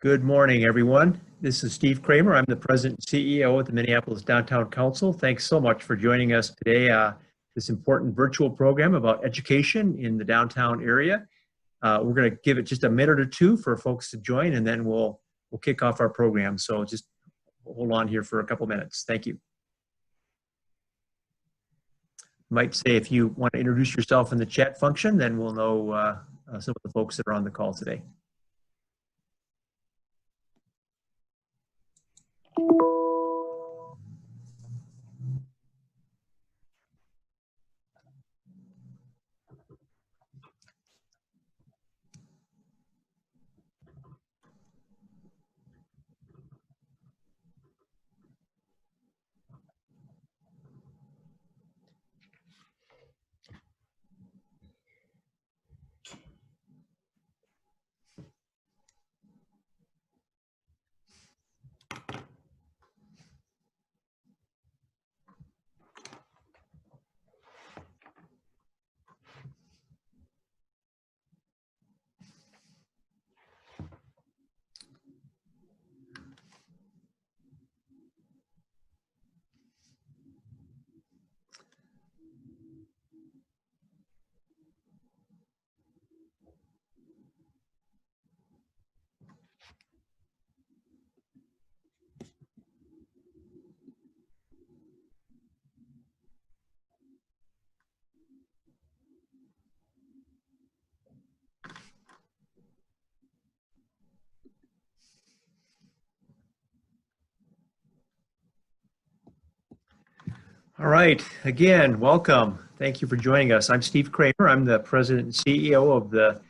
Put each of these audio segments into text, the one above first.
Good morning, everyone. This is Steve Kramer. I'm the President and CEO at the Minneapolis Downtown Council. Thanks so much for joining us today, this important virtual program about education in the downtown area. We're going to give it just a minute or two for folks to join, and then we'll kick off our program. So just hold on here for a couple minutes. Thank you. Might say if you want to introduce yourself in the chat function, then we'll know some of the folks that are on the call today. All right, again, welcome. Thank you for joining us. I'm Steve Kramer. I'm the President and CEO of the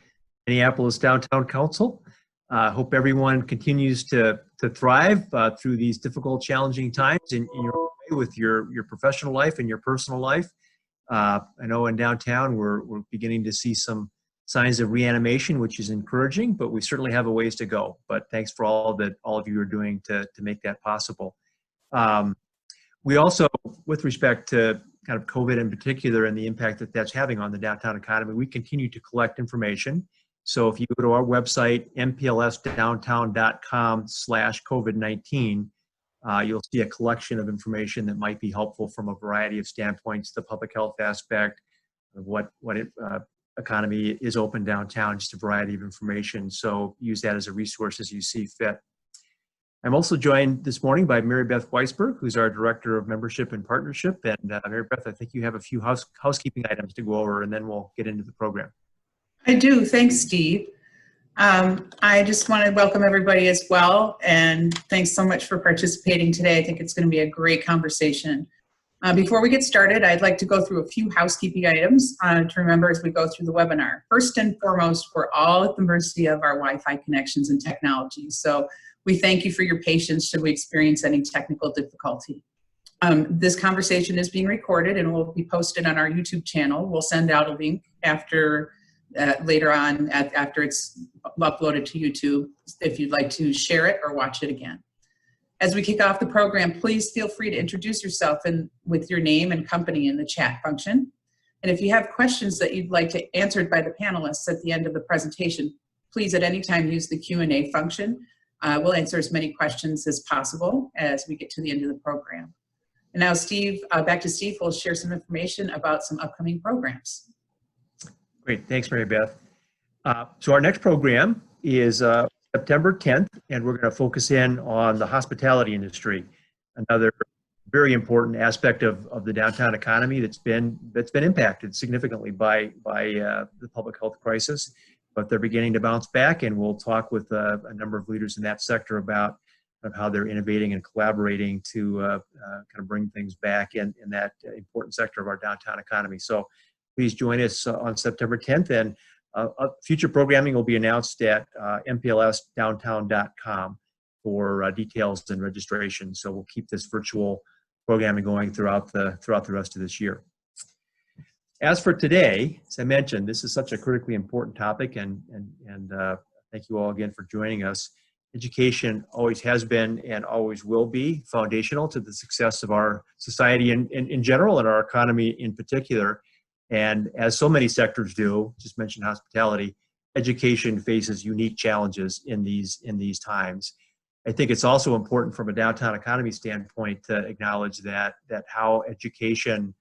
Minneapolis Downtown Council. I hope everyone continues to thrive through these difficult, challenging times in your way with your professional life and your personal life. I know in downtown we're beginning to see some signs of reanimation, which is encouraging, but we certainly have a ways to go. But thanks for all that all of you are doing to make that possible. We also, with respect to kind of COVID in particular and the impact that that's having on the downtown economy, we continue to collect information. So if you go to our website, mplsdowntown.com/COVID-19, you'll see a collection of information that might be helpful from a variety of standpoints, the public health aspect of what economy is open downtown, just a variety of information. So use that as a resource as you see fit. I'm also joined this morning by Mary Beth Weisberg, who's our Director of Membership and Partnership. And Mary Beth, I think you have a few housekeeping items to go over, and then we'll get into the program. I do. Thanks, Steve. I just want to welcome everybody as well, and thanks so much for participating today. I think it's going to be a great conversation. Before we get started, I'd like to go through a few housekeeping items to remember as we go through the webinar. First and foremost, we're all at the mercy of our Wi-Fi connections and technology. So we thank you for your patience should we experience any technical difficulty. This conversation is being recorded and will be posted on our YouTube channel. We'll send out a link after later on after it's uploaded to YouTube if you'd like to share it or watch it again. As we kick off the program, please feel free to introduce yourself with your name and company in the chat function. And if you have questions that you'd like to answered by the panelists at the end of the presentation, please at any time use the Q&A function. We'll answer as many questions as possible as we get to the end of the program. And now Steve, back to Steve, will share some information about some upcoming programs. Great, thanks, Mary Beth. So our next program is September 10th, and we're going to focus in on the hospitality industry, another very important aspect of the downtown economy that's been impacted significantly by the public health crisis. But they're beginning to bounce back, and we'll talk with a number of leaders in that sector about how they're innovating and collaborating to kind of bring things back in that important sector of our downtown economy. So please join us on September 10th, and future programming will be announced at mplsdowntown.com for details and registration. So we'll keep this virtual programming going throughout the rest of this year. As for today, as I mentioned, this is such a critically important topic, and thank you all again for joining us. Education always has been and always will be foundational to the success of our society in general and our economy in particular. And as so many sectors do, just mentioned hospitality, education faces unique challenges in these times. I think it's also important from a downtown economy standpoint to acknowledge that how education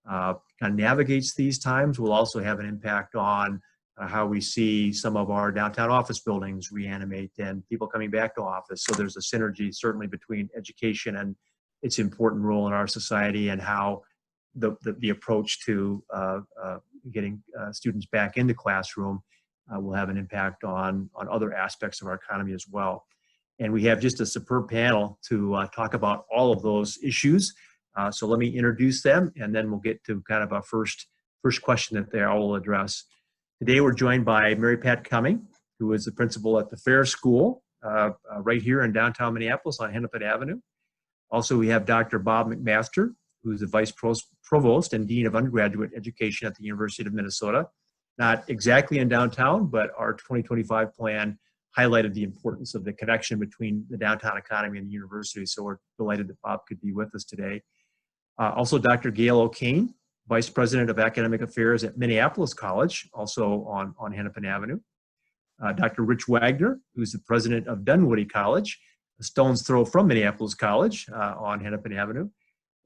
kind of navigates these times will also have an impact on how we see some of our downtown office buildings reanimate and people coming back to office. So there's a synergy certainly between education and its important role in our society, and how the approach to getting students back in the classroom will have an impact on other aspects of our economy as well. And we have just a superb panel to talk about all of those issues. So let me introduce them, and then we'll get to kind of a first question that they all will address. Today we're joined by Mary Pat Cumming, who is the principal at the Fair School right here in downtown Minneapolis on Hennepin Avenue. Also, we have Dr. Bob McMaster, who's the Vice Provost and Dean of Undergraduate Education at the University of Minnesota. Not exactly in downtown, but our 2025 plan highlighted the importance of the connection between the downtown economy and the university. So we're delighted that Bob could be with us today. Also, Dr. Gail O'Kane, Vice President of Academic Affairs at Minneapolis College, also on Hennepin Avenue. Dr. Rich Wagner, who's the President of Dunwoody College, a stone's throw from Minneapolis College on Hennepin Avenue.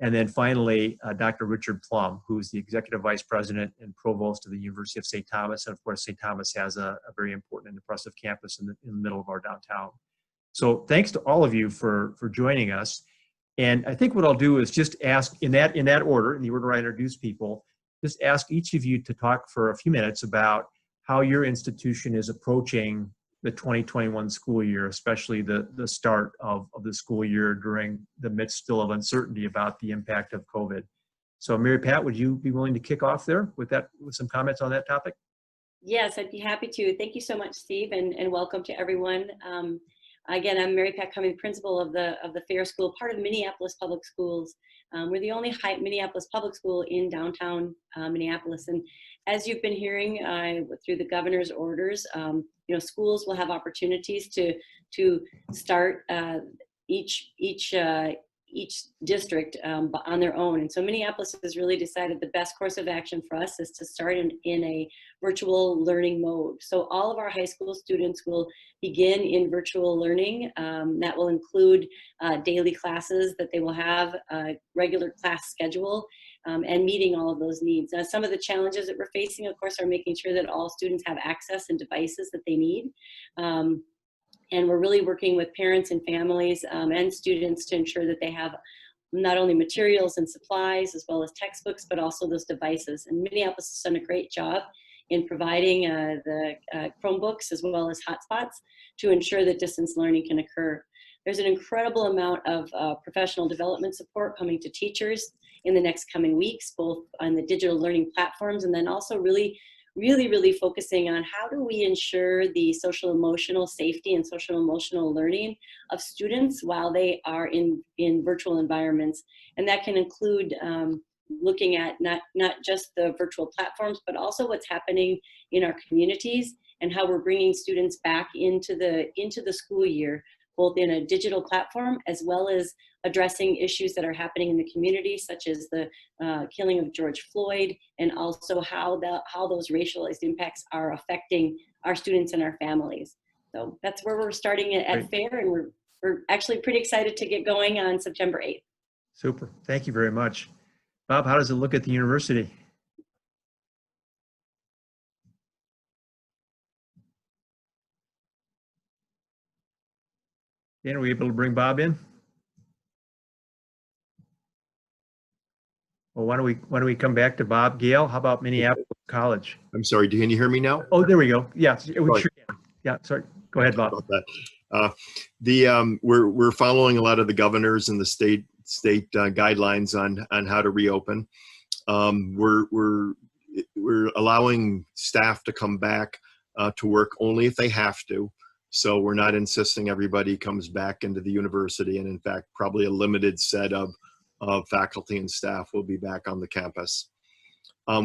And then finally, Dr. Richard Plum, who's the Executive Vice President and Provost of the University of St. Thomas. And of course, St. Thomas has a very important and impressive campus in the middle of our downtown. So thanks to all of you for joining us. And I think what I'll do is just ask in that order, in the order I introduce people, just ask each of you to talk for a few minutes about how your institution is approaching the 2021 school year, especially the start of the school year during the midst still of uncertainty about the impact of COVID. So Mary Pat, would you be willing to kick off there with some comments on that topic? Yes, I'd be happy to. Thank you so much, Steve, and welcome to everyone. Again, I'm Mary Pat Cumming, principal of the Fair School, part of Minneapolis Public Schools. We're the only Minneapolis public school in downtown Minneapolis. And as you've been hearing through the governor's orders, schools will have opportunities to start each district on their own. And so Minneapolis has really decided the best course of action for us is to start in a virtual learning mode. So all of our high school students will begin in virtual learning. That will include daily classes that they will have, a regular class schedule, and meeting all of those needs. Some of the challenges that we're facing, of course, are making sure that all students have access and devices that they need. And we're really working with parents and families and students to ensure that they have not only materials and supplies as well as textbooks, but also those devices. And Minneapolis has done a great job in providing the Chromebooks as well as hotspots to ensure that distance learning can occur. There's an incredible amount of professional development support coming to teachers in the next coming weeks, both on the digital learning platforms, and then also really focusing on how do we ensure the social emotional safety and social emotional learning of students while they are in virtual environments. And that can include looking at not just the virtual platforms, but also what's happening in our communities and how we're bringing students back into the school year, both in a digital platform as well as addressing issues that are happening in the community, such as the killing of George Floyd, and also how those racialized impacts are affecting our students and our families. So that's where we're starting at Fair, and we're actually pretty excited to get going on September 8th. Super. Thank you very much. Bob, how does it look at the university? Dan, are we able to bring Bob in? Well, why don't we come back to Bob? Gail, how about Minneapolis College? I'm sorry, can you hear me now? Oh, there we go. Yeah, we sure can. Yeah, sorry. Go ahead, Bob. About that. We're following a lot of the governors and the state guidelines on how to reopen. We're allowing staff to come back to work only if they have to. So we're not insisting everybody comes back into the university, and in fact, probably a limited set of faculty and staff will be back on the campus.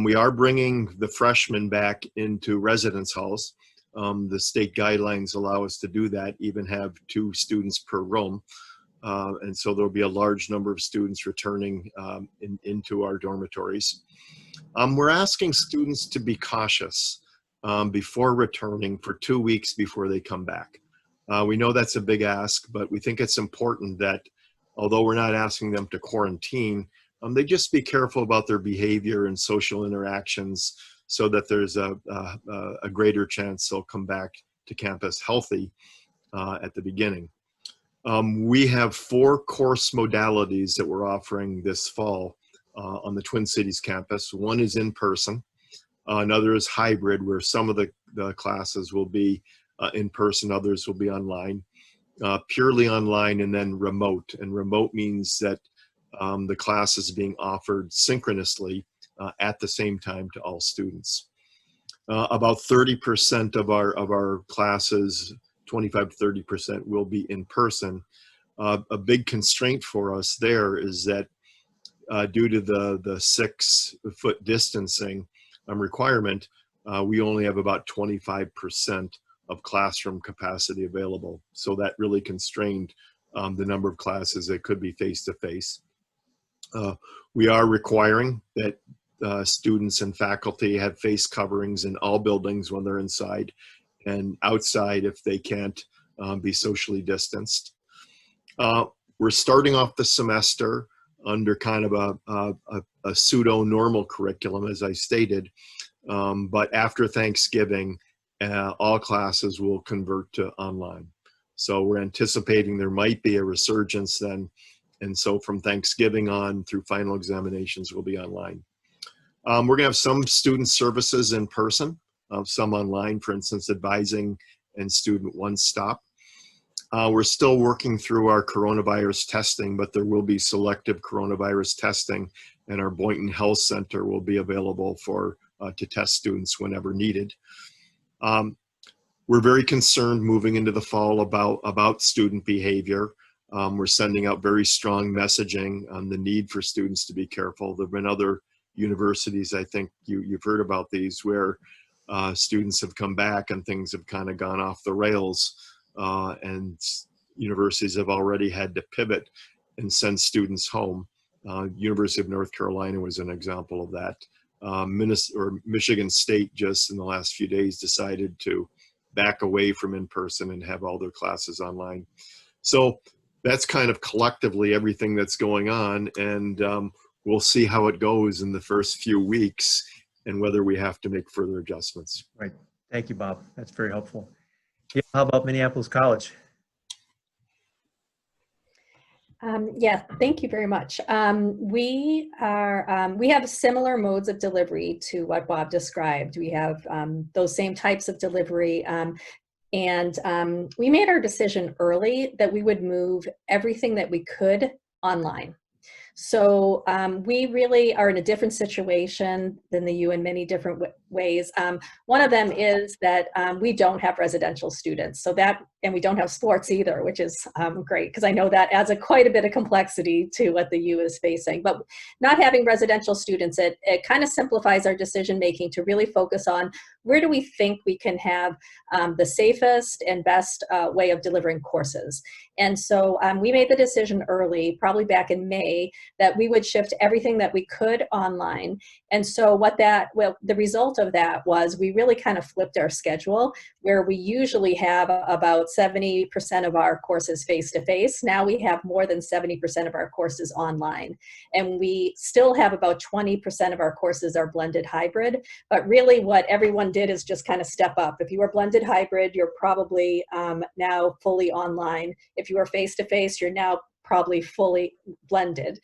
We are bringing the freshmen back into residence halls. The state guidelines allow us to do that, even have 2 students per room. And so there'll be a large number of students returning into our dormitories. We're asking students to be cautious. before returning for 2 weeks before they come back. We know that's a big ask, but we think it's important that although we're not asking them to quarantine, they just be careful about their behavior and social interactions so that there's a greater chance they'll come back to campus healthy at the beginning. We have 4 course modalities that we're offering this fall on the Twin Cities campus. One is in person. Another is hybrid, where some of the classes will be in person, others will be online. Purely online, and then remote. And remote means that the class is being offered synchronously at the same time to all students. About 30% of our classes, 25 to 30%, will be in person. A big constraint for us there is that due to the 6-foot distancing requirement, we only have about 25% of classroom capacity available. So that really constrained the number of classes that could be face-to-face. We are requiring that students and faculty have face coverings in all buildings when they're inside, and outside if they can't be socially distanced. We're starting off the semester under kind of a pseudo-normal curriculum, as I stated, but after Thanksgiving, all classes will convert to online. So we're anticipating there might be a resurgence then, and so from Thanksgiving on through final examinations will be online. We're going to have some student services in person, some online, for instance, advising and student one-stop. We're still working through our coronavirus testing, but there will be selective coronavirus testing, and our Boynton Health Center will be available for to test students whenever needed. We're very concerned moving into the fall about student behavior. We're sending out very strong messaging on the need for students to be careful. There have been other universities, I think you've heard about these, where students have come back and things have kind of gone off the rails, and universities have already had to pivot and send students home. University of North Carolina was an example of that. Michigan State just in the last few days decided to back away from in-person and have all their classes online. So that's kind of collectively everything that's going on, and we'll see how it goes in the first few weeks and whether we have to make further adjustments. Right. Thank you, Bob. That's very helpful. Yeah, how about Minneapolis College? Yeah, thank you very much. We have similar modes of delivery to what Bob described. We have those same types of delivery, and we made our decision early that we would move everything that we could online. So we really are in a different situation than the U in many different ways. One of them is that we don't have residential students, and we don't have sports either, which is great, because I know that adds quite a bit of complexity to what the U is facing. But not having residential students, it kind of simplifies our decision making to really focus on where do we think we can have the safest and best way of delivering courses. And so we made the decision early, probably back in May, that we would shift everything that we could online. And so the result of that was we really kind of flipped our schedule, where we usually have about 70% of our courses face-to-face. Now we have more than 70% of our courses online. And we still have about 20% of our courses are blended hybrid. But really what everyone did is just kind of step up. If you were blended hybrid, you're probably now fully online. If you were face-to-face, you're now probably fully blended,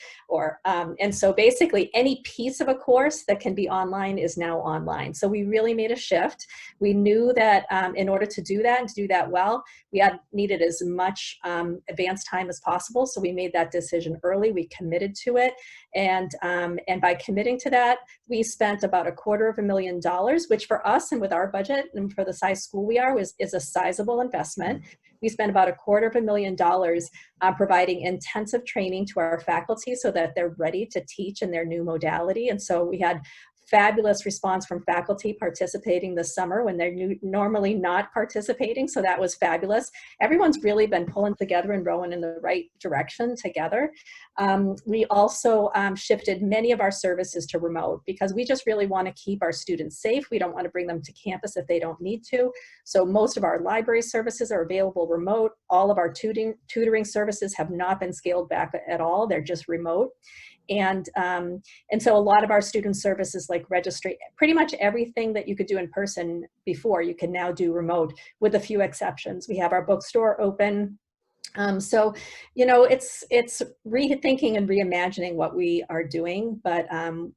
and so basically any piece of a course that can be online is now online. So we really made a shift. We knew that in order to do that and to do that well, we needed as much advanced time as possible. So we made that decision early. We committed to it, and by committing to that, we spent about $250,000, which for us and with our budget and for the size school we are is a sizable investment. We spent about $250,000 providing intensive training to our faculty so that they're ready to teach in their new modality. And so we had fabulous response from faculty participating this summer when they're normally not participating. So that was fabulous. Everyone's really been pulling together and rowing in the right direction together. We also shifted many of our services to remote because we just really want to keep our students safe. We don't want to bring them to campus if they don't need to. So most of our library services are available remote. All of our tutoring services have not been scaled back at all. They're just remote. And so a lot of our student services like registry, pretty much everything that you could do in person before, you can now do remote with a few exceptions. We have our bookstore open. So, you know, it's rethinking and reimagining what we are doing, but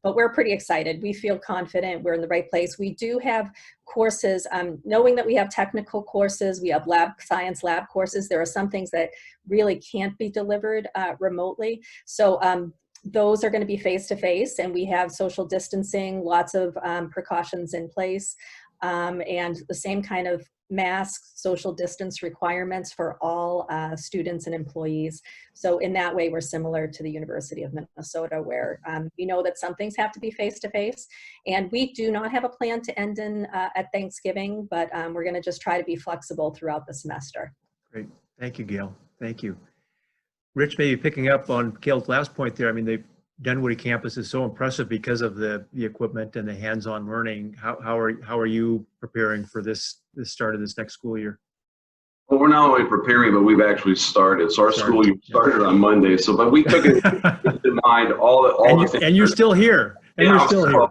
we're pretty excited. We feel confident we're in the right place. We do have courses, knowing that we have technical courses, we have science lab courses. There are some things that really can't be delivered remotely. So those are going to be face-to-face, and we have social distancing, lots of precautions in place, and the same kind of masks, social distance requirements for all students and employees. So in that way, we're similar to the University of Minnesota, where we know that some things have to be face-to-face, and we do not have a plan to end at Thanksgiving, but we're going to just try to be flexible throughout the semester. Great. Thank you, Gail. Thank you. Rich, maybe picking up on Gail's last point there, I mean, the Dunwoody campus is so impressive because of the equipment and the hands-on learning. How are you preparing for the start of this next school year? Well, we're not only preparing, but we've actually started. So our school year started on Monday. So, but we took it in mind all the things. And you're still here. And you're still here.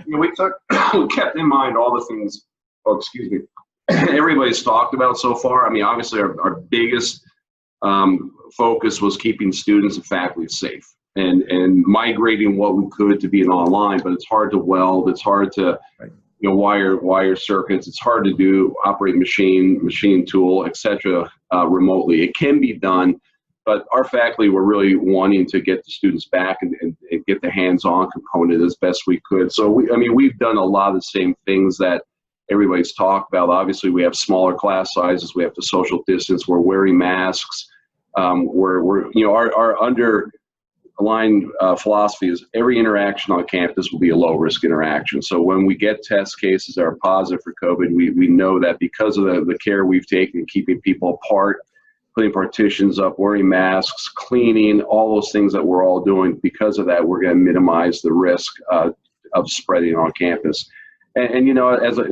You know, we kept in mind all the things. Oh, excuse me. Everybody's talked about so far. I mean, obviously, our biggest focus was keeping students and faculty safe and migrating what we could to be an online, but it's hard to weld, it's hard to wire circuits, it's hard to operate machine tool, etc. Remotely. It can be done, but our faculty were really wanting to get the students back and get the hands-on component as best we could. So we've done a lot of the same things that everybody's talked about. Obviously, we have smaller class sizes. We have to social distance. We're wearing masks. Our underlying philosophy is every interaction on campus will be a low-risk interaction. So when we get test cases that are positive for COVID, we know that because of the care we've taken, keeping people apart, putting partitions up, wearing masks, cleaning, all those things that we're all doing, because of that, we're going to minimize the risk of spreading on campus. And as a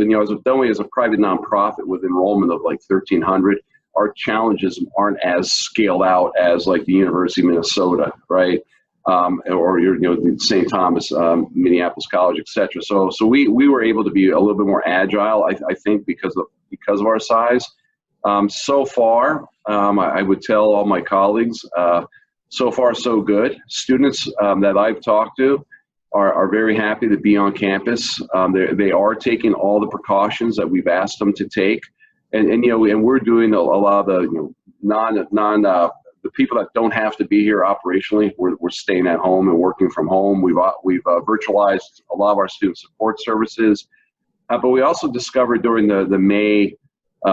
private nonprofit with enrollment of like 1,300, our challenges aren't as scaled out as like the University of Minnesota, right? Or St. Thomas, Minneapolis College, etc. So we were able to be a little bit more agile, I think, because of our size. So far, I would tell all my colleagues, so far so good. Students that I've talked to are very happy to be on campus. They are taking all the precautions that we've asked them to take, and we're doing a lot of the the people that don't have to be here operationally. We're staying at home and working from home. We've virtualized a lot of our student support services, but we also discovered during the May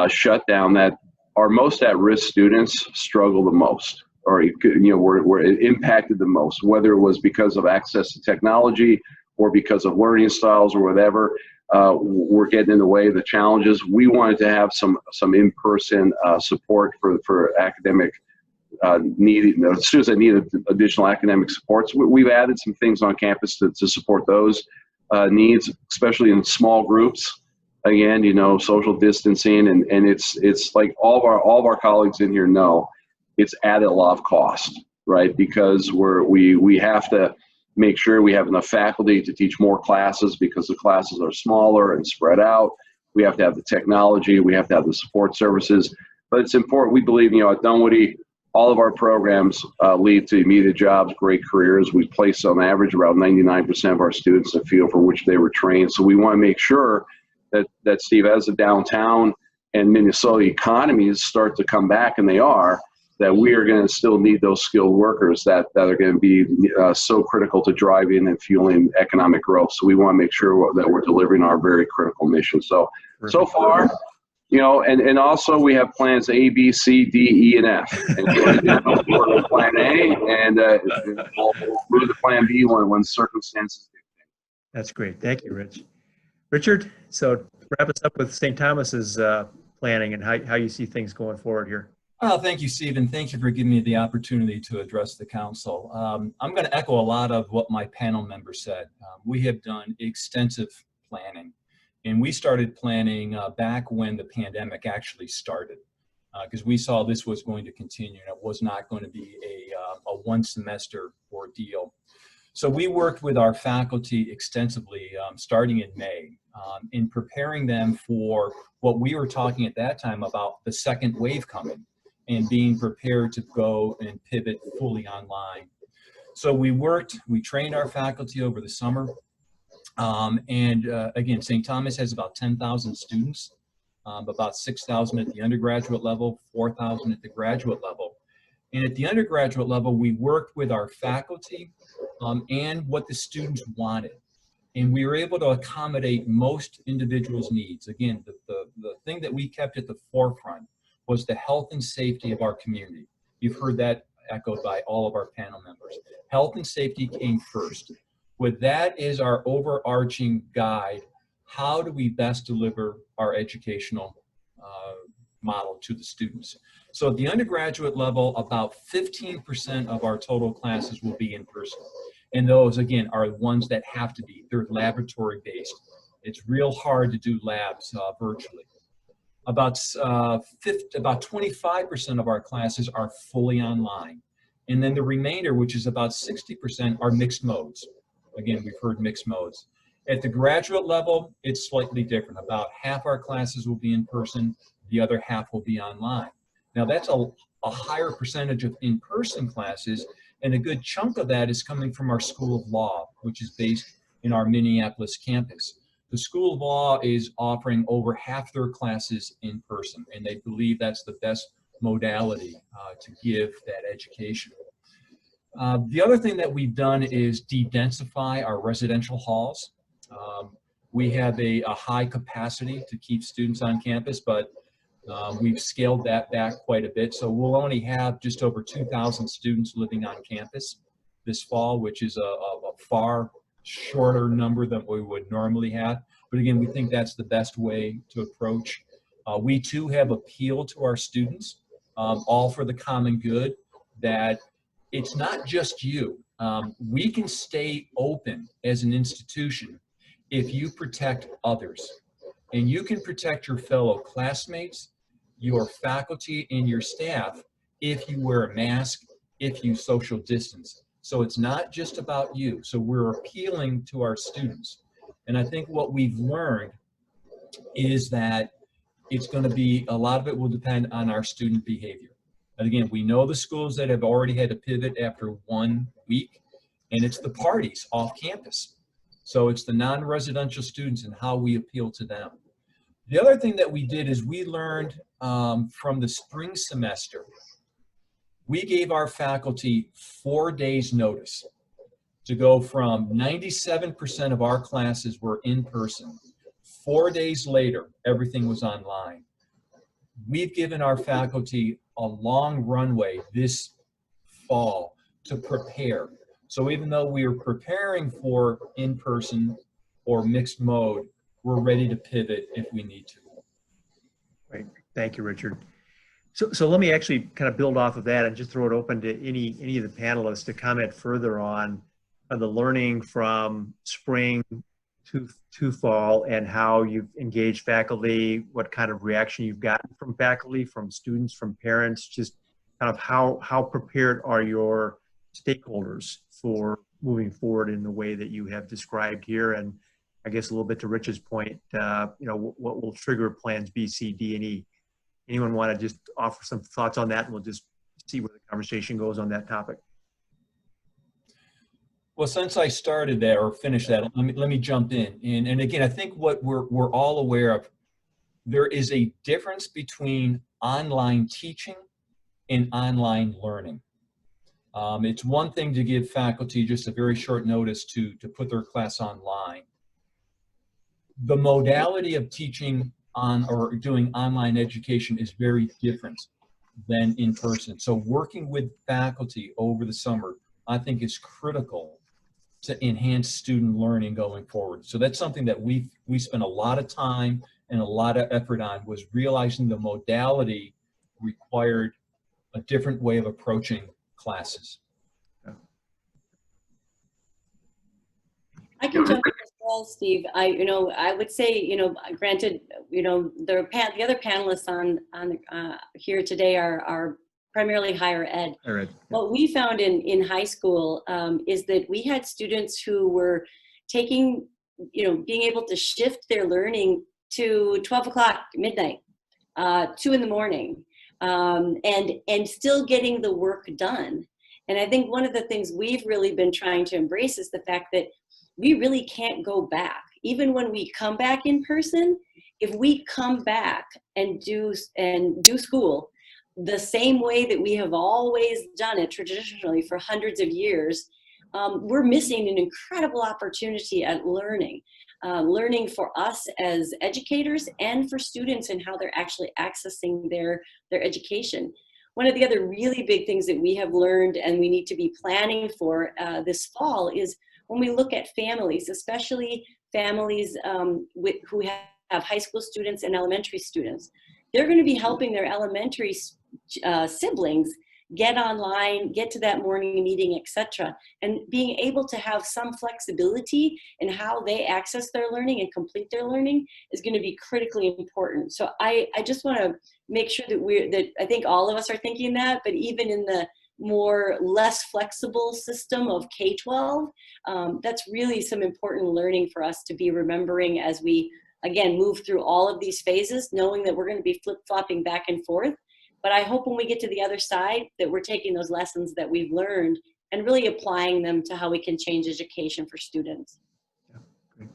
shutdown that our most at-risk students struggle the most, or were impacted the most, whether it was because of access to technology or because of learning styles or whatever. We're getting in the way of the challenges. We wanted to have some in-person support for academic students that needed additional academic supports. We've added some things on campus to support those needs, especially in small groups. Again, social distancing, and it's like all of our colleagues in here know it's added a lot of cost, right? Because we have to make sure we have enough faculty to teach more classes because the classes are smaller and spread out. We have to have the technology, we have to have the support services, but it's important. We believe, at Dunwoody, all of our programs lead to immediate jobs, great careers. We place on average around 99% of our students in the field for which they were trained. So we want to make sure that Steve, as the downtown and Minnesota economies start to come back, and they are, that we are going to still need those skilled workers that are going to be so critical to driving and fueling economic growth. So we want to make sure that we're delivering our very critical mission. So far, and also we have plans A, B, C, D, E, and F. And we're plan A, and we'll move to plan B when circumstances dictate. That's great. Thank you, Rich. Richard, so wrap us up with St. Thomas's planning and how you see things going forward here. Well, thank you, Stephen. Thank you for giving me the opportunity to address the council. I'm going to echo a lot of what my panel members said. We have done extensive planning, and we started planning back when the pandemic actually started, because we saw this was going to continue and it was not going to be a one semester ordeal. So we worked with our faculty extensively starting in May in preparing them for what we were talking at that time about the second wave coming and being prepared to go and pivot fully online. So we trained our faculty over the summer. Again, St. Thomas has about 10,000 students, about 6,000 at the undergraduate level, 4,000 at the graduate level. And at the undergraduate level, we worked with our faculty and what the students wanted. And we were able to accommodate most individuals' needs. Again, the thing that we kept at the forefront was the health and safety of our community. You've heard that echoed by all of our panel members. Health and safety came first. With that is our overarching guide. How do we best deliver our educational model to the students? So at the undergraduate level, about 15% of our total classes will be in person. And those, again, are the ones that have to be. They're laboratory based. It's real hard to do labs virtually. About 25% of our classes are fully online. And then the remainder, which is about 60%, are mixed modes. Again, we've heard mixed modes. At the graduate level, it's slightly different. About half our classes will be in person, the other half will be online. Now that's a higher percentage of in-person classes, and a good chunk of that is coming from our School of Law, which is based in our Minneapolis campus. The School of Law is offering over half their classes in person, and they believe that's the best modality to give that education. The other thing that we've done is de-densify our residential halls. We have a high capacity to keep students on campus, but we've scaled that back quite a bit. So we'll only have just over 2,000 students living on campus this fall, which is a far shorter number than we would normally have. But again, we think that's the best way to approach. We too have appealed to our students, all for the common good, that it's not just you. We can stay open as an institution if you protect others. And you can protect your fellow classmates, your faculty, and your staff if you wear a mask, if you social distance. So it's not just about you. So we're appealing to our students. And I think what we've learned is that it's going to be, a lot of it will depend on our student behavior. And again, we know the schools that have already had to pivot after 1 week, and it's the parties off campus. So it's the non-residential students and how we appeal to them. The other thing that we did is we learned from the spring semester, we gave our faculty 4 days notice to go from 97% of our classes were in person. 4 days later, everything was online. We've given our faculty a long runway this fall to prepare. So even though we are preparing for in-person or mixed mode, we're ready to pivot if we need to. Great. Thank you, Richard. So let me actually kind of build off of that and just throw it open to any of the panelists to comment further on the learning from spring to fall and how you've engaged faculty, what kind of reaction you've gotten from faculty, from students, from parents, just kind of how prepared are your stakeholders for moving forward in the way that you have described here. And I guess a little bit to Rich's point, what will trigger plans B, C, D, and E? Anyone want to just offer some thoughts on that, and we'll just see where the conversation goes on that topic. Well, since I started there or finished that, let me jump in. And again, I think what we're all aware of, there is a difference between online teaching and online learning. It's one thing to give faculty just a very short notice to put their class online. The modality of teaching on or doing online education is very different than in person. So working with faculty over the summer, I think, is critical to enhance student learning going forward. So that's something that we spent a lot of time and a lot of effort on, was realizing the modality required a different way of approaching classes. I can jump in as well, Steve. I would say, granted, the other panelists on here today are primarily higher ed. All right. What we found in high school is that we had students who were taking, being able to shift their learning to 12 o'clock, midnight, 2 in the morning, and still getting the work done. And I think one of the things we've really been trying to embrace is the fact that we really can't go back. Even when we come back in person, if we come back and do school the same way that we have always done it traditionally for hundreds of years, we're missing an incredible opportunity at learning. Learning for us as educators and for students and how they're actually accessing their education. One of the other really big things that we have learned and we need to be planning for this fall is when we look at families, especially families who have high school students and elementary students, they're going to be helping their elementary siblings get online, get to that morning meeting, etc. And being able to have some flexibility in how they access their learning and complete their learning is going to be critically important. So I just want to make sure that I think all of us are thinking that, but even in the less flexible system of K-12, that's really some important learning for us to be remembering as we, again, move through all of these phases, knowing that we're going to be flip-flopping back and forth. But I hope when we get to the other side that we're taking those lessons that we've learned and really applying them to how we can change education for students. Yeah, great.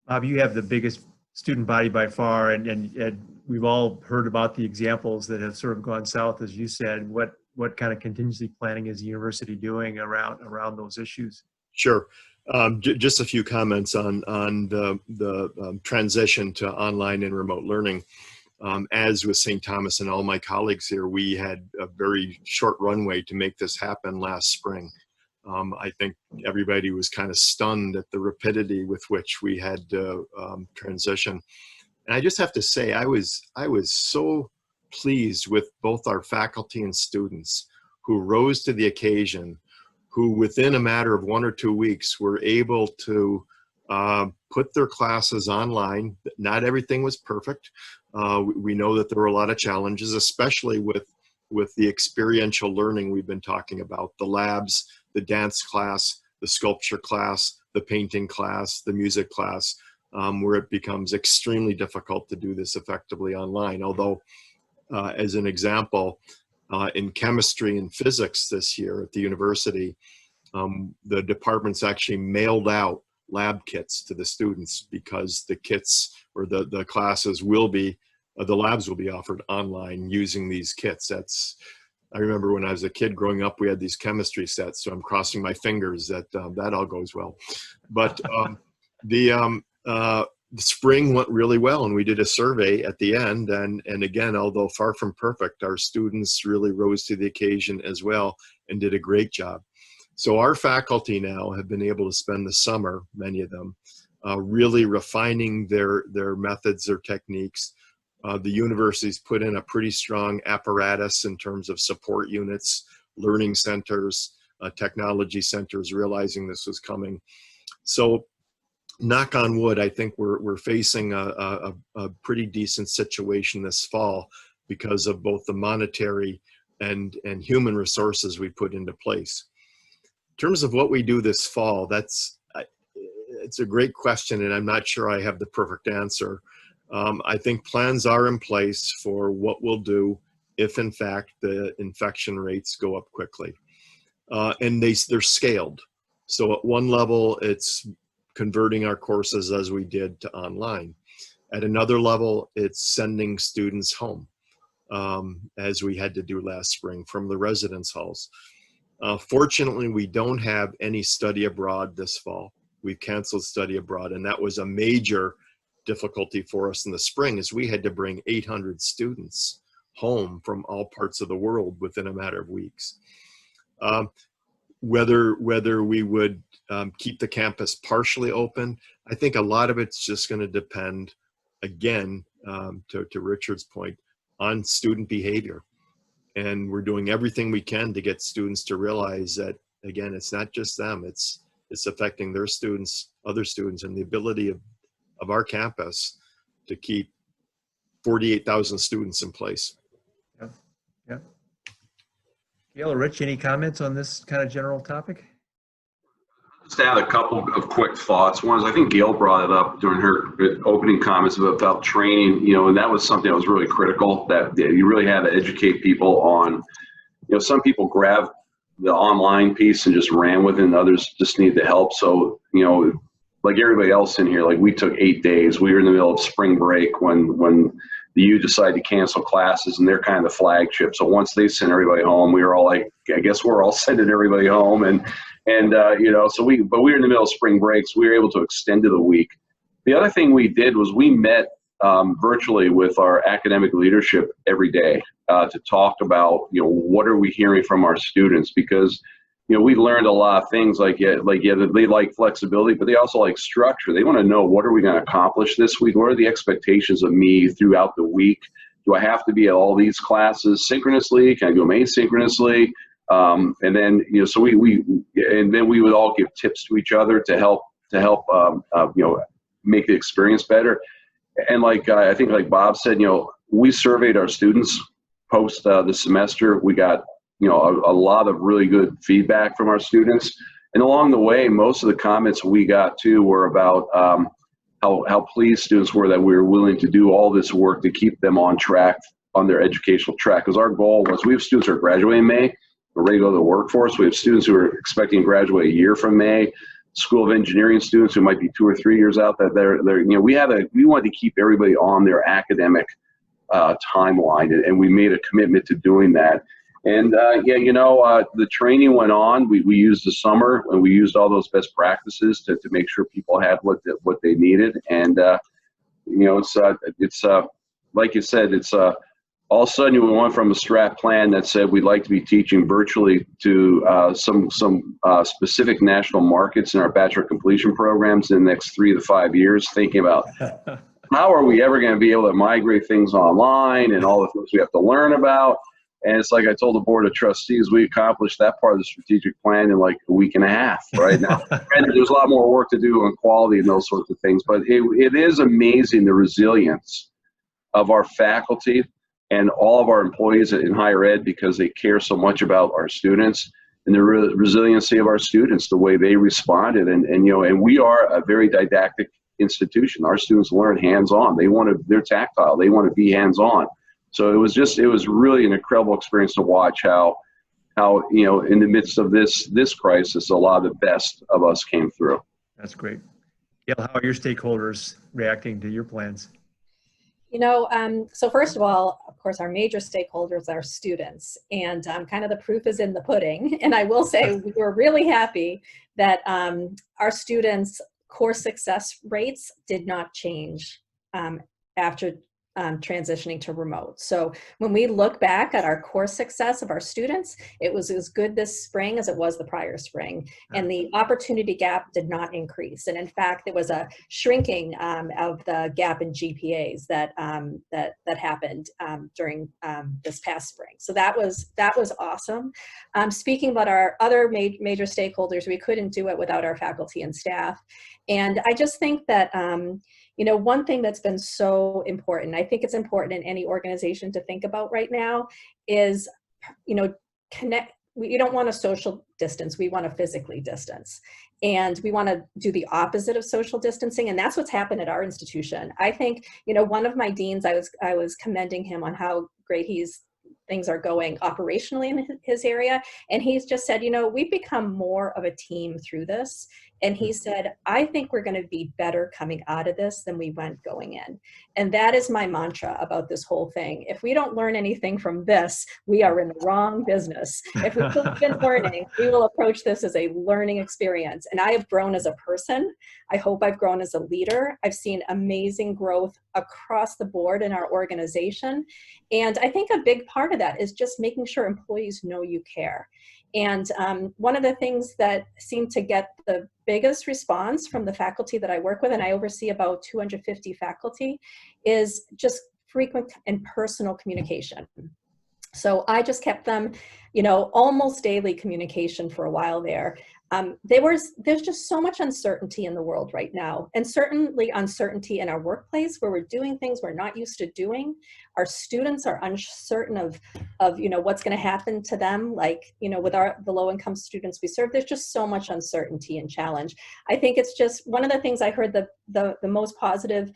Bob, you have the biggest student body by far, and we've all heard about the examples that have sort of gone south, as you said. What kind of contingency planning is the university doing around those issues? Sure. Just a few comments on the transition to online and remote learning. As with St. Thomas and all my colleagues here, we had a very short runway to make this happen last spring. I think everybody was kind of stunned at the rapidity with which we had to transition. And I just have to say, I was so pleased with both our faculty and students who rose to the occasion, who within a matter of 1 or 2 weeks were able to put their classes online. Not everything was perfect. We know that there were a lot of challenges, especially with the experiential learning we've been talking about, the labs, the dance class, the sculpture class, the painting class, the music class, where it becomes extremely difficult to do this effectively online. Although, as an example, in chemistry and physics this year at the university, the departments actually mailed out lab kits to the students because the kits or the classes will be, the labs will be offered online using these kits. I remember when I was a kid growing up, we had these chemistry sets, so I'm crossing my fingers that that all goes well. But the spring went really well, and we did a survey at the end, and again, although far from perfect, our students really rose to the occasion as well and did a great job. So our faculty now have been able to spend the summer, many of them, really refining their methods, their techniques. The university's put in a pretty strong apparatus in terms of support units, learning centers, technology centers, realizing this was coming. So knock on wood, I think we're facing a pretty decent situation this fall because of both the monetary and human resources we put into place. In terms of what we do this fall, it's a great question, and I'm not sure I have the perfect answer. I think plans are in place for what we'll do if, in fact, the infection rates go up quickly. And they're scaled. So at one level, it's converting our courses as we did to online. At another level, it's sending students home, as we had to do last spring from the residence halls. Fortunately, we don't have any study abroad this fall. We've canceled study abroad, and that was a major difficulty for us in the spring, as we had to bring 800 students home from all parts of the world within a matter of weeks. whether we would keep the campus partially open, I think a lot of it's just going to depend, again, to Richard's point, on student behavior. And we're doing everything we can to get students to realize that, again, it's not just them, it's affecting their students, other students, and the ability of our campus to keep 48,000 students in place. Yep. Yep. Gail or Rich, any comments on this kind of general topic? Just add a couple of quick thoughts. One is, I think Gail brought it up during her opening comments about training, and that was something that was really critical, that you really had to educate people on, some people grabbed the online piece and just ran with it, and others just need the help. So, like everybody else in here, like we took 8 days. We were in the middle of spring break when the U decided to cancel classes, and they're kind of the flagship. So once they sent everybody home, we were all like, I guess we're all sending everybody home. So we were in the middle of spring break, so we were able to extend to the week. The other thing we did was we met virtually with our academic leadership every day to talk about, what are we hearing from our students? Because, we learned a lot of things they like flexibility, but they also like structure. They want to know, what are we going to accomplish this week? What are the expectations of me throughout the week? Do I have to be at all these classes synchronously? Can I go asynchronously? And then, so we would all give tips to each other to help make the experience better. And I think like Bob said, we surveyed our students post the semester. We got, a lot of really good feedback from our students. And along the way, most of the comments we got too were about how pleased students were that we were willing to do all this work to keep them on track, on their educational track. Because our goal was, we have students who are graduating in May, we're ready to go to the workforce. We have students who are expecting to graduate a year from May, School of Engineering students who might be 2 or 3 years out, that we wanted to keep everybody on their academic timeline, and we made a commitment to doing that. And the training went on. We used the summer, and we used all those best practices to make sure people had what they needed. And it's like you said, it's all of a sudden we went from a strat plan that said we'd like to be teaching virtually to some specific national markets in our bachelor completion programs in the next 3 to 5 years, thinking about how are we ever going to be able to migrate things online and all the things we have to learn about. And it's like I told the board of trustees, we accomplished that part of the strategic plan in like a week and a half right now. And there's a lot more work to do on quality and those sorts of things. But it is amazing the resilience of our faculty and all of our employees in higher ed, because they care so much about our students, and the resiliency of our students, the way they responded. And we are a very didactic institution. Our students learn hands-on. They're tactile. They want to be hands-on. So it was really an incredible experience to watch how in the midst of this crisis, a lot of the best of us came through. That's great. Gail, how are your stakeholders reacting to your plans? So first of all, of course, our major stakeholders are students, and kind of the proof is in the pudding. And I will say we were really happy that our students' course success rates did not change after transitioning to remote. So when we look back at our course success of our students, it was as good this spring as it was the prior spring. And the opportunity gap did not increase. And in fact, there was a shrinking of the gap in GPAs that happened during this past spring. So that was awesome. Speaking about our other major stakeholders, we couldn't do it without our faculty and staff. And I just think that one thing that's been so important, I think it's important in any organization to think about right now, is, connect. We don't want to social distance. We want to physically distance. And we want to do the opposite of social distancing. And that's what's happened at our institution. I think, one of my deans, I was commending him on how great things are going operationally in his area. And he's just said, we've become more of a team through this. And he said, I think we're going to be better coming out of this than we went going in. And that is my mantra about this whole thing. If we don't learn anything from this, we are in the wrong business. If we've been learning, we will approach this as a learning experience. And I have grown as a person. I hope I've grown as a leader. I've seen amazing growth across the board in our organization. And I think a big part of that is just making sure employees know you care. And one of the things that seemed to get the biggest response from the faculty that I work with, and I oversee about 250 faculty, is just frequent and personal communication. So I just kept them, almost daily communication for a while there. There's just so much uncertainty in the world right now, and certainly uncertainty in our workplace where we're doing things we're not used to doing. Our students are uncertain of what's going to happen to them, like, with the low-income students we serve. There's just so much uncertainty and challenge. I think it's just one of the things I heard the most positive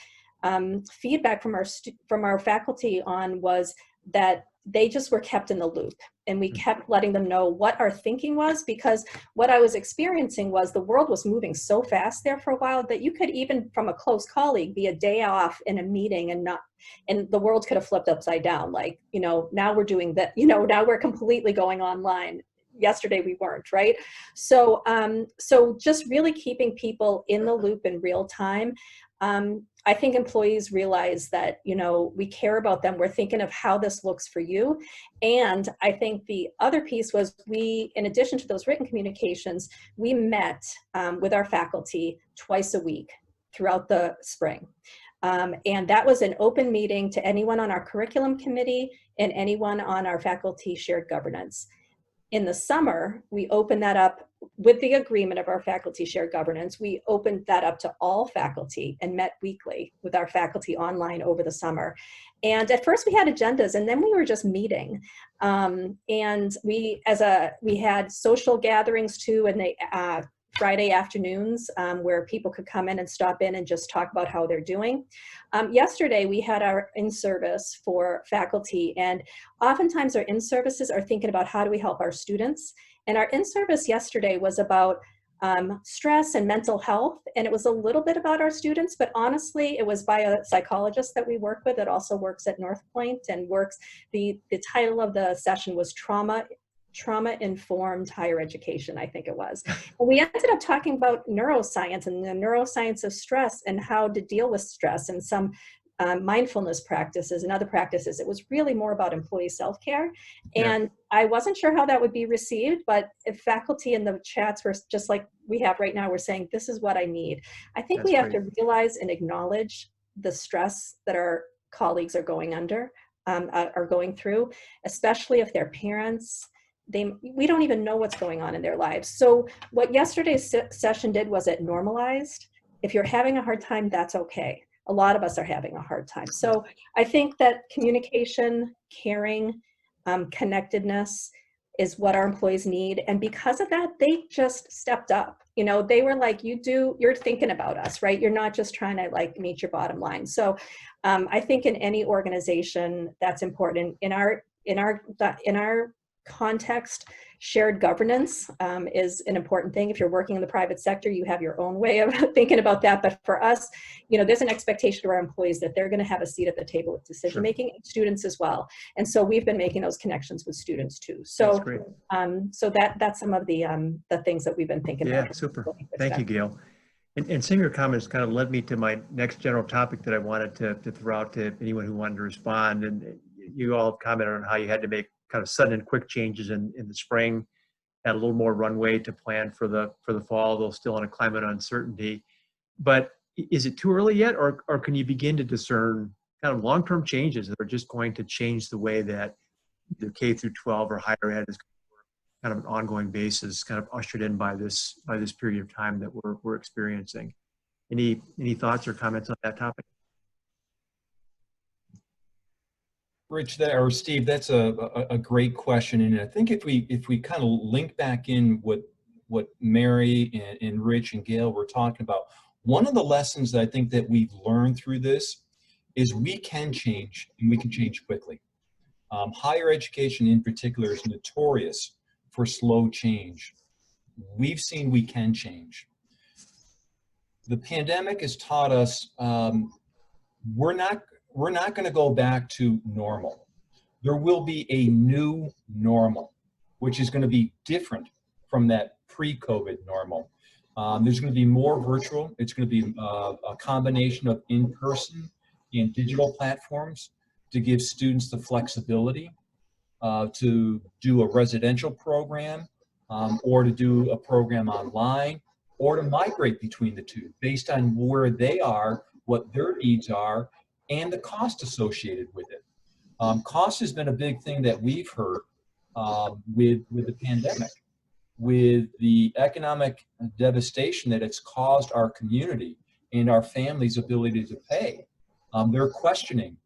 feedback from our faculty on was that they just were kept in the loop, and we kept letting them know what our thinking was, because what I was experiencing was the world was moving so fast there for a while that you could, even from a close colleague, be a day off in a meeting and the world could have flipped upside down. Like, now we're doing that, now we're completely going online. Yesterday we weren't, right? So just really keeping people in the loop in real time. I think employees realize that, we care about them. We're thinking of how this looks for you. And I think the other piece was in addition to those written communications, we met with our faculty twice a week throughout the spring. And that was an open meeting to anyone on our curriculum committee and anyone on our faculty shared governance. In the summer, we opened that up with the agreement of our faculty shared governance. We opened that up to all faculty and met weekly with our faculty online over the summer. And at first we had agendas, and then we were just meeting. And we had social gatherings too, and Friday afternoons where people could come in and stop in and just talk about how they're doing. Yesterday, we had our in-service for faculty, and oftentimes our in-services are thinking about how do we help our students. And our in-service yesterday was about stress and mental health, and it was a little bit about our students, but honestly, it was by a psychologist that we work with that also works at North Point and the title of the session was Trauma-Informed Higher Education, I think it was. And we ended up talking about neuroscience and the neuroscience of stress and how to deal with stress and some mindfulness practices and other practices. It was really more about employee self-care. And I wasn't sure how that would be received, but if faculty in the chats were just like we have right now, we're saying, this is what I need. I think That's we have great. to realize and acknowledge the stress that our colleagues are going through, especially if they're parents. We don't even know what's going on in their lives. So what yesterday's session did was it normalized. If you're having a hard time, that's okay. A lot of us are having a hard time. So I think that communication, caring, connectedness is what our employees need. And because of that, they just stepped up. They were like, you're thinking about us, right? You're not just trying to like meet your bottom line. So I think in any organization that's important. In our context, shared governance is an important thing. If you're working in the private sector, you have your own way of thinking about that. But for us, there's an expectation of our employees that they're going to have a seat at the table with decision making, and students as well. And so we've been making those connections with students too. So, that's some of the things that we've been thinking about. Yeah, super. Thank you, Gail. And some of your comments kind of led me to my next general topic that I wanted to throw out to anyone who wanted to respond. And you all commented on how you had to make kind of sudden and quick changes in the spring, had a little more runway to plan for the fall, though still in a climate of uncertainty. But is it too early yet, or can you begin to discern kind of long-term changes that are just going to change the way that either K through 12 or higher ed is kind of an ongoing basis, kind of ushered in by this period of time that we're experiencing? Any thoughts or comments on that topic? Rich, or Steve, that's a great question, and I think if we kind of link back in what Mary and Rich and Gail were talking about, one of the lessons that I think that we've learned through this is we can change, and we can change quickly. Higher education in particular is notorious for slow change. We've seen we can change. The pandemic has taught us we're not going to go back to normal. There will be a new normal, which is going to be different from that pre-COVID normal. There's going to be more virtual. It's going to be a combination of in-person and digital platforms to give students the flexibility to do a residential program or to do a program online, or to migrate between the two based on where they are, what their needs are, and the cost associated with it. Cost has been a big thing that we've heard with the pandemic, with the economic devastation that it's caused our community and our families' ability to pay. They're questioning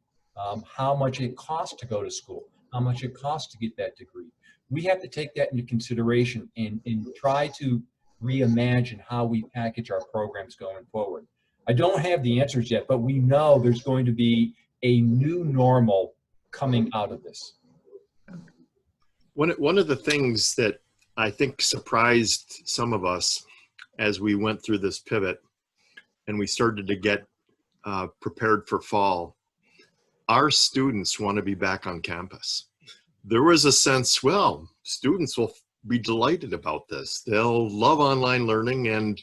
how much it costs to go to school, how much it costs to get that degree. We have to take that into consideration and try to reimagine how we package our programs going forward. I don't have the answers yet, but we know there's going to be a new normal coming out of this. One of the things that I think surprised some of us as we went through this pivot and we started to get prepared for fall, our students want to be back on campus. There was a sense, well, students will be delighted about this. They'll love online learning, and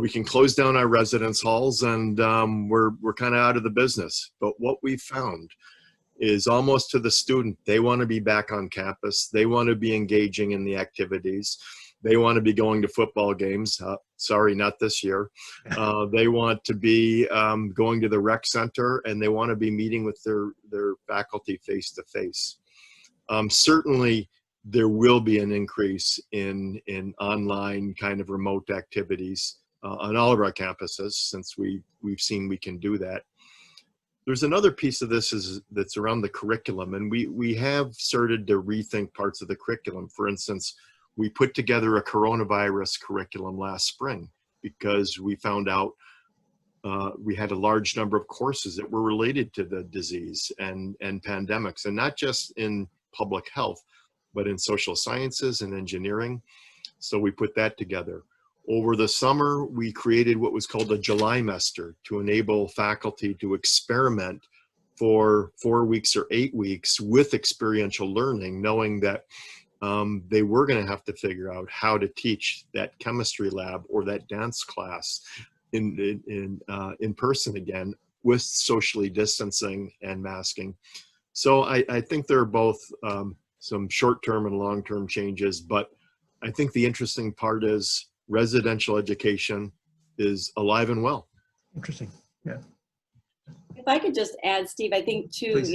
we can close down our residence halls, and we're kind of out of the business. But what we found is almost to the student, they want to be back on campus. They want to be engaging in the activities. They want to be going to football games. Sorry, not this year. They want to be going to the rec center, and they want to be meeting with their faculty face to face. Certainly, there will be an increase in online kind of remote activities on all of our campuses, since we've seen we can do that. There's another piece of this that's around the curriculum, and we have started to rethink parts of the curriculum. For instance, we put together a coronavirus curriculum last spring because we found out we had a large number of courses that were related to the disease and pandemics, and not just in public health, but in social sciences and engineering. So we put that together. Over the summer, we created what was called a July-mester to enable faculty to experiment for 4 weeks or 8 weeks with experiential learning, knowing that they were going to have to figure out how to teach that chemistry lab or that dance class in person again, with socially distancing and masking. So I think there are both some short-term and long-term changes, but I think the interesting part is residential education is alive and well. Interesting. Yeah. If I could just add, Steve, I think too, Please.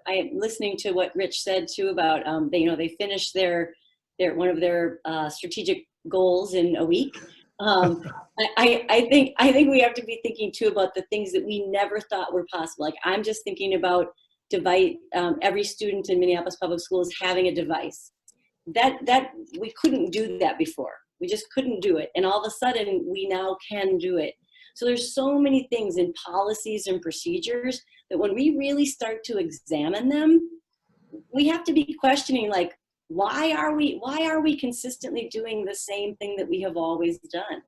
I listening to what Rich said too about they finished their one of their strategic goals in a week. I think we have to be thinking too about the things that we never thought were possible. Like, I'm just thinking about every student in Minneapolis Public Schools having a device. That we couldn't do that before. We just couldn't do it. And all of a sudden, we now can do it. So there's so many things in policies and procedures that when we really start to examine them, we have to be questioning, like, why are we consistently doing the same thing that we have always done?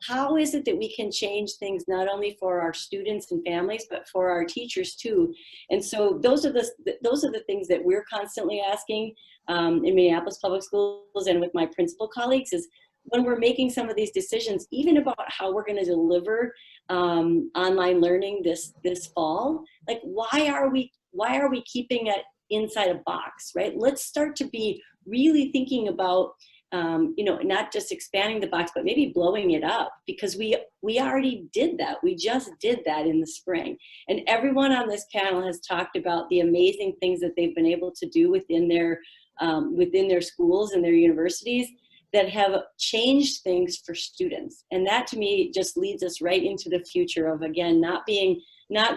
How is it that we can change things not only for our students and families, but for our teachers too? And so those are the things that we're constantly asking in Minneapolis Public Schools and with my principal colleagues, is when we're making some of these decisions, even about how we're going to deliver online learning this fall, like, why are we keeping it inside a box, right? Let's start to be really thinking about not just expanding the box, but maybe blowing it up, because we already did that. We just did that in the spring. And everyone on this panel has talked about the amazing things that they've been able to do within their schools and their universities that have changed things for students. And that, to me, just leads us right into the future of, again, not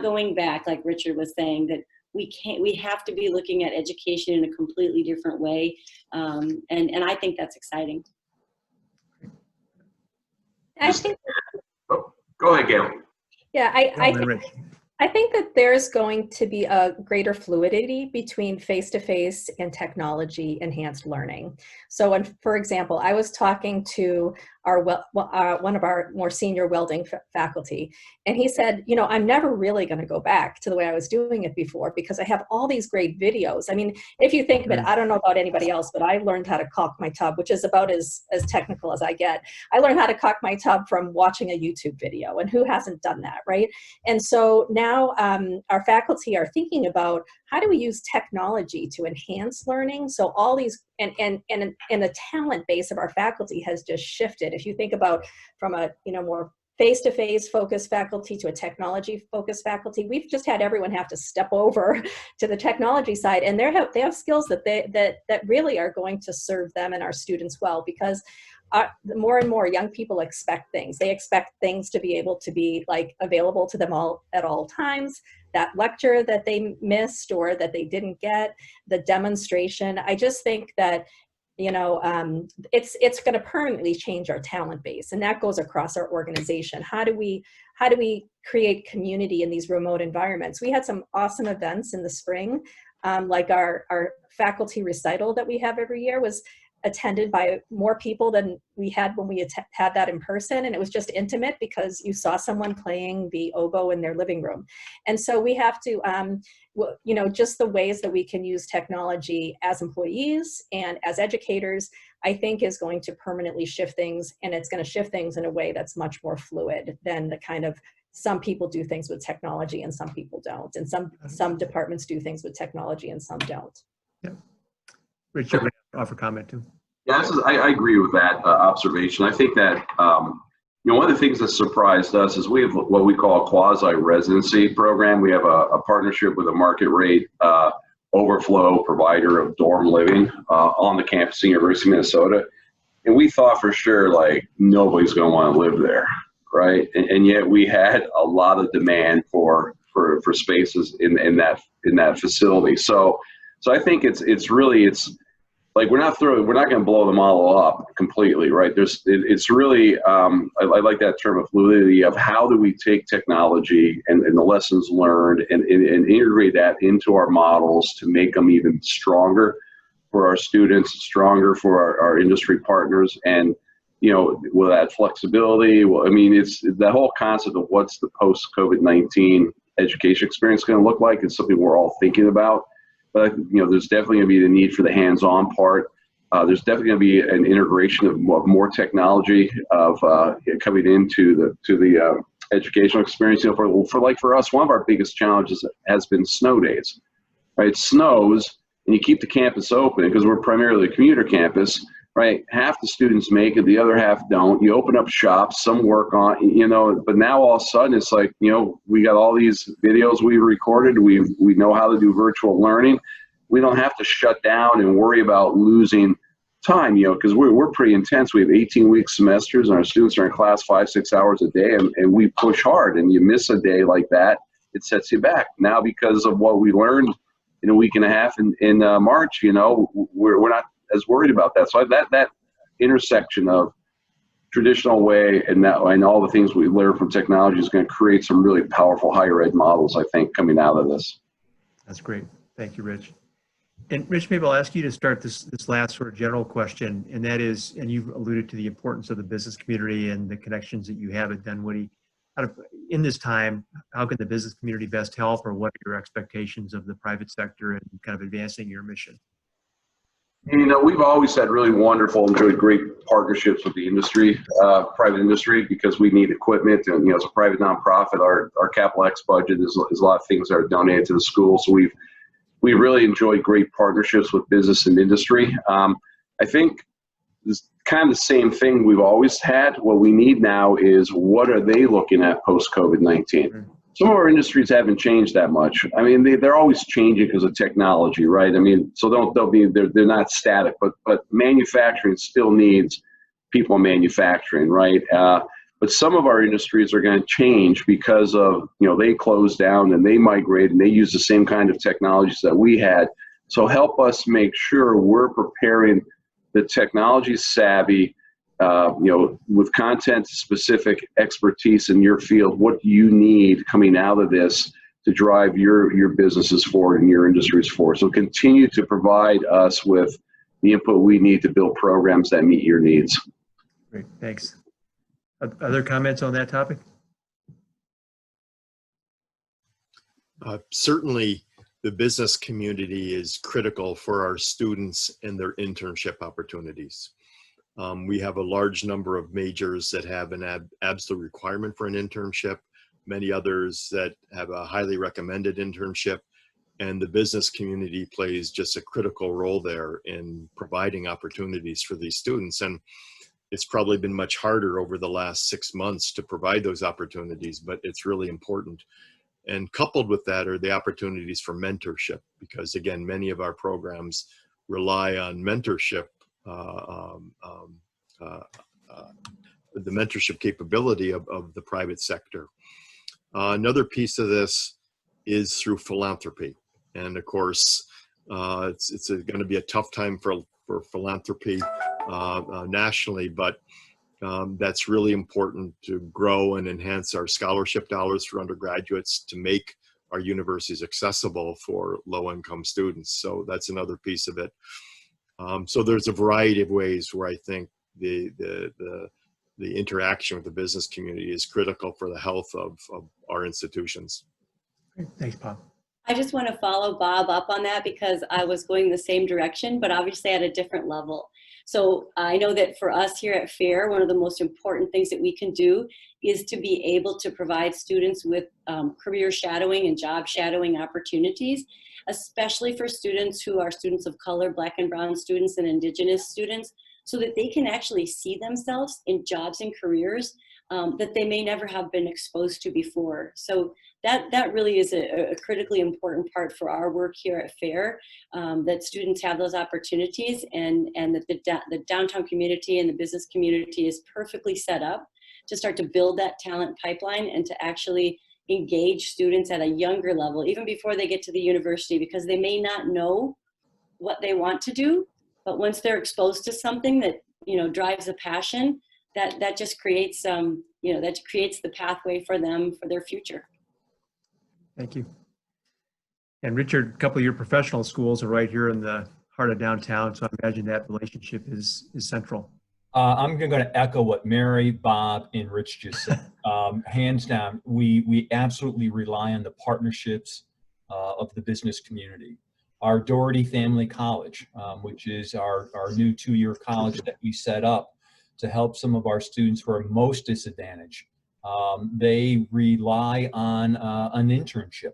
going back, like Richard was saying, that we have to be looking at education in a completely different way. And I think that's exciting. I think, Go ahead, Gail. yeah, I think that there's going to be a greater fluidity between face-to-face and technology-enhanced learning. So, for example, I was talking to one of our more senior welding faculty, and he said, I'm never really going to go back to the way I was doing it before, because I have all these great videos. I mean, if you think of it, I don't know about anybody else, but I learned how to caulk my tub, which is about as technical as I get. I learned how to caulk my tub from watching a YouTube video, and who hasn't done that, right? And so now our faculty are thinking about, how do we use technology to enhance learning? So all these and the talent base of our faculty has just shifted. If you think about from a more face-to-face focused faculty to a technology focused faculty, we've just had everyone have to step over to the technology side, and they have skills that really are going to serve them and our students well, because more and more young people expect things. They expect things to be able to be like available to them all at all times. That lecture that they missed or that they didn't get, the demonstration. I just think that it's going to permanently change our talent base, and that goes across our organization. How do we create community in these remote environments? We had some awesome events in the spring, like our faculty recital that we have every year was attended by more people than we had when we had that in person, and it was just intimate because you saw someone playing the oboe in their living room. And so we have to just the ways that we can use technology as employees and as educators, I think is going to permanently shift things, and it's going to shift things in a way that's much more fluid than the kind of some people do things with technology and some people don't, and some departments do things with technology and some don't. Yeah. Richard, offer comment too. Yeah, I agree with that observation. I think that one of the things that surprised us is we have what we call a quasi residency program. We have a partnership with a market rate overflow provider of dorm living on the campus of University of Minnesota, and we thought for sure like nobody's going to want to live there, right? And yet we had a lot of demand for spaces in that facility. So I think it's like we're not going to blow the model up completely, right? It's really I like that term of fluidity of how do we take technology and the lessons learned and integrate that into our models to make them even stronger for our students, stronger for our industry partners, and with that flexibility. Well, I mean, it's that whole concept of what's the post-COVID-19 education experience going to look like is something we're all thinking about. But there's definitely going to be the need for the hands-on part. There's definitely going to be an integration of more technology of coming into the educational experience. For us, one of our biggest challenges has been snow days. Right, it snows, and you keep the campus open because we're primarily a commuter campus. Right, half the students make it, the other half don't. You open up shops, some work on, but now all of a sudden it's like, we got all these videos we recorded. We know how to do virtual learning. We don't have to shut down and worry about losing time, because we're pretty intense. We have 18-week semesters, and our students are in class 5-6 hours a day, and we push hard. And you miss a day like that, it sets you back. Now, because of what we learned in a week and a half in March, we're not as worried about that. So that intersection of traditional way and all the things we learn from technology is going to create some really powerful higher ed models, I think, coming out of this. That's great. Thank you, Rich. And Rich, maybe I'll ask you to start this last sort of general question, and that is, and you've alluded to the importance of the business community and the connections that you have at Dunwoody. In this time, how can the business community best help, or what are your expectations of the private sector and kind of advancing your mission? We've always had really wonderful, enjoyed great partnerships with the industry, private industry, because we need equipment. And, as a private nonprofit, our Capital X budget is a lot of things that are donated to the school. So we've really enjoyed great partnerships with business and industry. I think it's kind of the same thing we've always had. What we need now is what are they looking at post-COVID-19? Some of our industries haven't changed that much. I mean, they're always changing because of technology, right? I mean, so they're not static, but manufacturing still needs people manufacturing, right? But some of our industries are going to change because of, they closed down and they migrate and they use the same kind of technologies that we had. So help us make sure we're preparing the technology savvy, with content specific expertise in your field, what you need coming out of this to drive your businesses forward and your industries forward. So continue to provide us with the input we need to build programs that meet your needs. Great, thanks. Other comments on that topic? Certainly, the business community is critical for our students and their internship opportunities. We have a large number of majors that have an absolute requirement for an internship, many others that have a highly recommended internship. And the business community plays just a critical role there in providing opportunities for these students. And it's probably been much harder over the last 6 months to provide those opportunities, but it's really important. And coupled with that are the opportunities for mentorship, because again, many of our programs rely on mentorship, the mentorship capability of the private sector. Another piece of this is through philanthropy. And of course, it's going to be a tough time for philanthropy nationally, but that's really important to grow and enhance our scholarship dollars for undergraduates to make our universities accessible for low-income students. So that's another piece of it. So there's a variety of ways where I think the interaction with the business community is critical for the health of our institutions. Great. Thanks, Bob. I just want to follow Bob up on that because I was going the same direction, but obviously at a different level. So I know that for us here at FAIR, one of the most important things that we can do is to be able to provide students with career shadowing and job shadowing opportunities, especially for students who are students of color, Black and brown students, and Indigenous students, so that they can actually see themselves in jobs and careers that they may never have been exposed to before. So that really is a critically important part for our work here at FAIR, that students have those opportunities, and that the downtown community and the business community is perfectly set up to start to build that talent pipeline and to actually engage students at a younger level, even before they get to the university, because they may not know what they want to do, but once they're exposed to something that, you know, drives a passion, that just creates that creates the pathway for them for their future. Thank you. And Richard, a couple of your professional schools are right here in the heart of downtown, so I imagine that relationship is central. I'm going to echo what Mary, Bob, and Rich just said. Hands down, we absolutely rely on the partnerships of the business community. Our Doherty Family College, which is our new 2-year college that we set up to help some of our students who are most disadvantaged. They rely on an internship.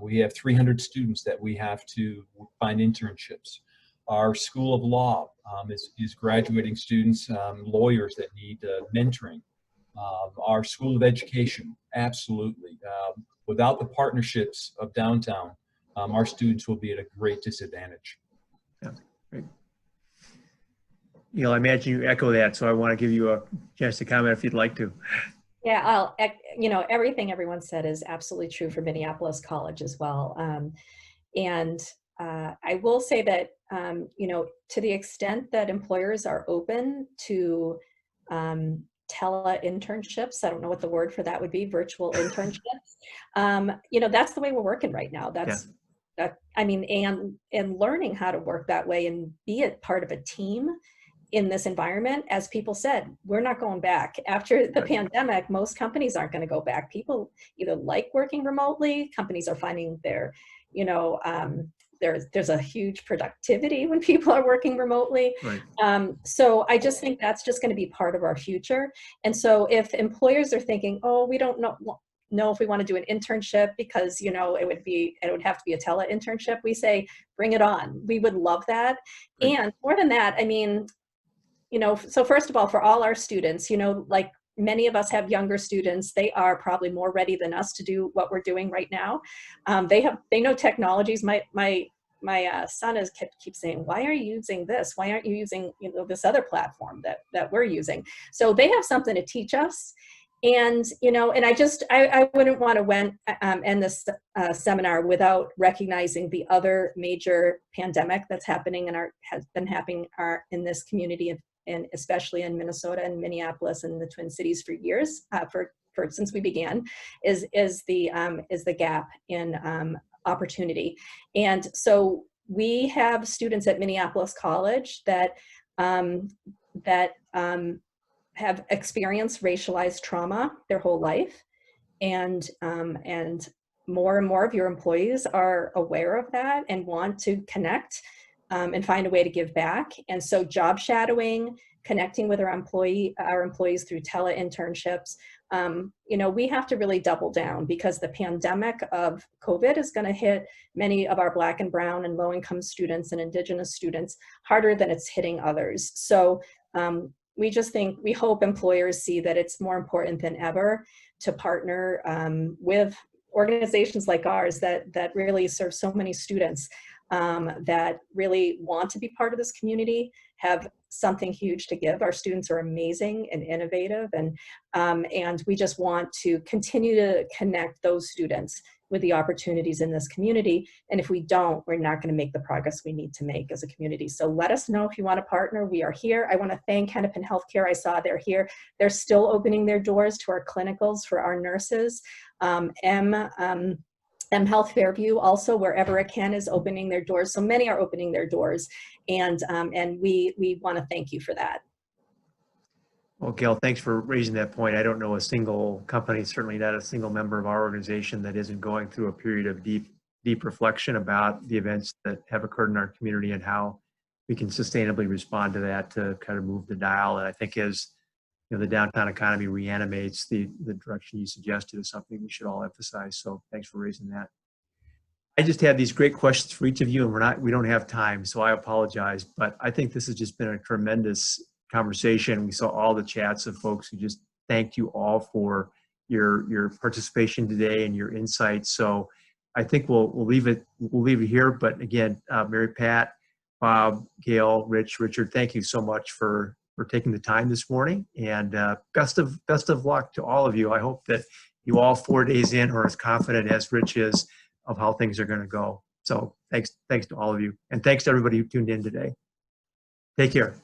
We have 300 students that we have to find internships. Our School of Law is graduating students, lawyers that need mentoring. Our School of Education, absolutely. Without the partnerships of downtown, our students will be at a great disadvantage. Yeah, great. Neil, I imagine you echo that, so I want to give you a chance to comment if you'd like to. Yeah, everything everyone said is absolutely true for Minneapolis College as well. I will say that, to the extent that employers are open to tele-internships, I don't know what the word for that would be, virtual internships, that's the way we're working right now. And learning how to work that way and be a part of a team in this environment, as people said, we're not going back. After the pandemic, most companies aren't going to go back. People either like working remotely, companies are finding there's a huge productivity when people are working remotely. Right. So I just think that's just going to be part of our future. And so if employers are thinking, oh, we don't know if we want to do an internship because, it would have to be a tele internship, we say, bring it on. We would love that. Right. And more than that, so first of all, for all our students, like many of us have younger students, they are probably more ready than us to do what we're doing right now. They know technologies. My son keeps saying, why are you using this? Why aren't you using this other platform that we're using? So they have something to teach us. And, I wouldn't want to end this seminar without recognizing the other major pandemic that's happening has been happening in this community, and especially in Minnesota and Minneapolis and the Twin Cities for years, since we began, is the gap in opportunity. And so we have students at Minneapolis College that have experienced racialized trauma their whole life, and more and more of your employees are aware of that and want to connect and find a way to give back. And so job shadowing connecting with our employees through tele-internships. You know, we have to really double down because the pandemic of COVID is going to hit many of our Black and Brown and low-income students and Indigenous students harder than it's hitting others. So we hope employers see that it's more important than ever to partner with organizations like ours that really serve so many students that really want to be part of this community, have something huge to give. Our students are amazing and innovative, and we just want to continue to connect those students with the opportunities in this community. And if we don't, we're not going to make the progress we need to make as a community. So let us know if you want to partner. We are here. I want to thank Hennepin Healthcare. I saw they're here. They're still opening their doors to our clinicals for our nurses. M Health Fairview also, wherever it can, is opening their doors. So many are opening their doors, and we want to thank you for that. Well, Gail, thanks for raising that point. I don't know a single company, certainly not a single member of our organization, that isn't going through a period of deep reflection about the events that have occurred in our community and how we can sustainably respond to that to kind of move the dial. And I think as you know, the downtown economy reanimates, the direction you suggested is something we should all emphasize. So thanks for raising that. I just had these great questions for each of you, and we don't have time, so I apologize. But I think this has just been a tremendous conversation. We saw all the chats of folks who just thanked you all for your participation today and your insights. So I think we'll leave it here. But again, Mary Pat, Bob, Gail, Richard, thank you so much for taking the time this morning, and best of luck to all of you. I hope that you all 4 days in are as confident as Rich is of how things are going to go. So thanks to all of you, and thanks to everybody who tuned in today. Take care.